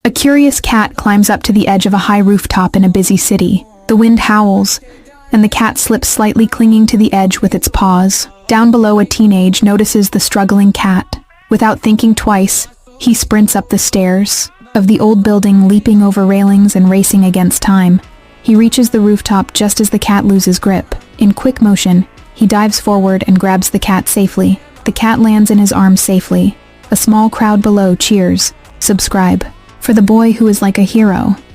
A curious cat climbs up to the edge of a high rooftop in a busy city. The wind howls, and the cat slips slightly, clinging to the edge with its paws. Down below, a teenage notices the struggling cat. Without thinking twice, he sprints up the stairs of the old building, leaping over railings and racing against time. He reaches the rooftop just as the cat loses grip. In quick motion, he dives forward and grabs the cat safely. The cat lands in his arms safely. A small crowd below cheers. Subscribe for the boy who is like a hero.